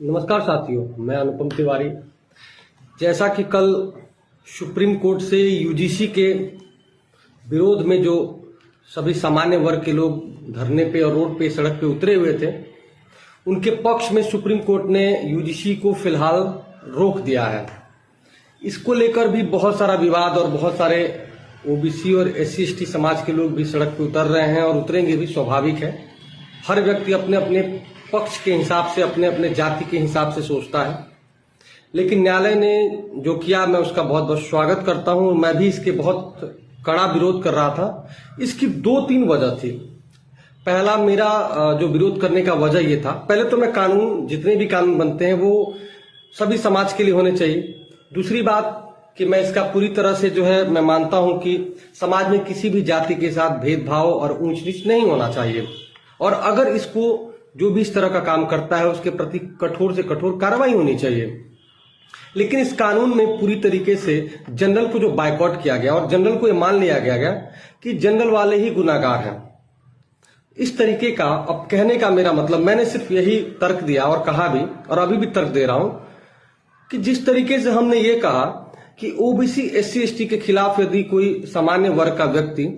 नमस्कार साथियों, मैं अनुपम तिवारी। जैसा कि कल सुप्रीम कोर्ट से यूजीसी के विरोध में जो सभी सामान्य वर्ग के लोग धरने पे और रोड पे सड़क पे उतरे हुए थे, उनके पक्ष में सुप्रीम कोर्ट ने यूजीसी को फिलहाल रोक दिया है। इसको लेकर भी बहुत सारा विवाद और बहुत सारे ओबीसी और एससी एसटी समाज के लोग भी सड़क पे उतर रहे हैं और उतरेंगे भी, स्वाभाविक है। हर व्यक्ति अपने अपने पक्ष के हिसाब से, अपने अपने जाति के हिसाब से सोचता है, लेकिन न्यायालय ने जो किया मैं उसका बहुत बहुत स्वागत करता हूं। मैं भी इसके बहुत कड़ा विरोध कर रहा था। इसकी 2-3 वजह थी। पहला, मेरा जो विरोध करने का वजह ये था, पहले तो मैं कानून, जितने भी कानून बनते हैं वो सभी समाज के लिए होने चाहिए। दूसरी बात कि मैं इसका पूरी तरह से जो है मैं मानता हूं कि समाज में किसी भी जाति के साथ भेदभाव और ऊंच नीच नहीं होना चाहिए, और अगर इसको जो भी इस तरह का काम करता है उसके प्रति कठोर से कठोर कार्रवाई होनी चाहिए। लेकिन इस कानून में पूरी तरीके से जनरल को जो बायकॉट किया गया और जनरल को यह मान लिया गया कि जनरल वाले ही गुनाहगार हैं, इस तरीके का अब कहने का मेरा मतलब, मैंने सिर्फ यही तर्क दिया और कहा भी, और अभी भी तर्क दे रहा हूं कि जिस तरीके से हमने ये कहा कि ओबीसी एससी एसटी के खिलाफ यदि कोई सामान्य वर्ग का व्यक्ति,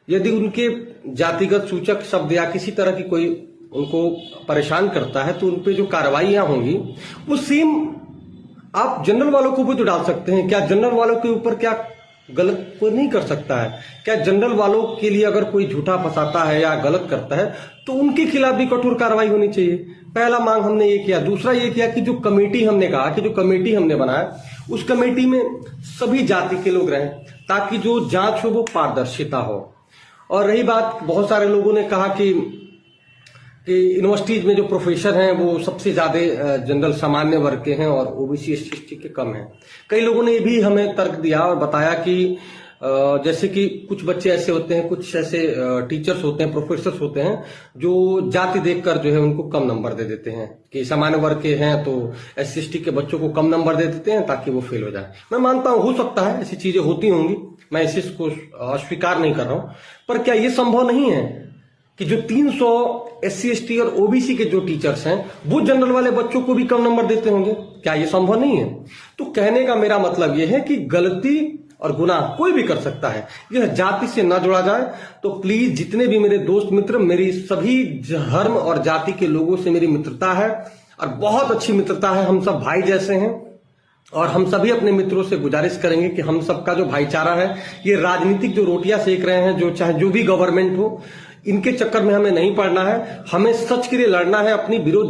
यदि उनके जातिगत सूचक शब्द या किसी तरह की कोई उनको परेशान करता है तो उन पे जो कार्रवाइयां होंगी वो सेम आप जनरल वालों को भी तो डाल सकते हैं। क्या जनरल वालों के ऊपर क्या गलत कोई नहीं कर सकता है? क्या जनरल वालों के लिए अगर कोई झूठा फंसाता है या गलत करता है तो उनके खिलाफ भी कठोर कार्रवाई होनी चाहिए। पहला मांग हमने ये किया। दूसरा ये किया कि जो कमेटी हमने कहा कि जो कमेटी हमने बनाया उस कमेटी में सभी जाति के लोग रहें, ताकि जो जांच हो वो पारदर्शिता हो। और रही बात, बहुत सारे लोगों ने कहा कि यूनिवर्सिटीज में जो प्रोफेसर हैं वो सबसे ज्यादा जनरल सामान्य वर्ग के हैं और ओबीसी एससी एसटी के कम हैं। कई लोगों ने भी हमें तर्क दिया और बताया कि जैसे कि कुछ बच्चे ऐसे होते हैं, कुछ ऐसे टीचर्स होते हैं, प्रोफेसर्स होते हैं जो जाति देखकर जो है उनको कम नंबर दे देते हैं कि सामान्य वर्ग के हैं तो एससी एसटी के बच्चों को कम नंबर दे देते हैं ताकि वो फेल हो जाए। मैं मानता हूं हो सकता है ऐसी चीजें होती होंगी, मैं इस चीज को अस्वीकार नहीं कर रहा हूं, पर क्या ये संभव नहीं है कि जो 300 एससी एसटी और ओबीसी के जो टीचर्स हैं वो जनरल वाले बच्चों को भी कम नंबर देते होंगे? क्या ये संभव नहीं है? तो कहने का मेरा मतलब ये है कि गलती और गुनाह कोई भी कर सकता है, यह जाति से ना जोड़ा जाए। तो प्लीज जितने भी मेरे दोस्त मित्र, मेरी सभी धर्म और जाति के लोगों से मेरी मित्रता है और बहुत अच्छी मित्रता है। हम सब भाई जैसे हैं और हम सभी अपने मित्रों से गुजारिश करेंगे कि हम सबका जो भाईचारा है, ये राजनीतिक जो रोटियां सेक रहे हैं, जो चाहे जो भी गवर्नमेंट हो, इनके चक्कर में हमें नहीं पड़ना है। हमें सच के लिए लड़ना है, अपनी विरोध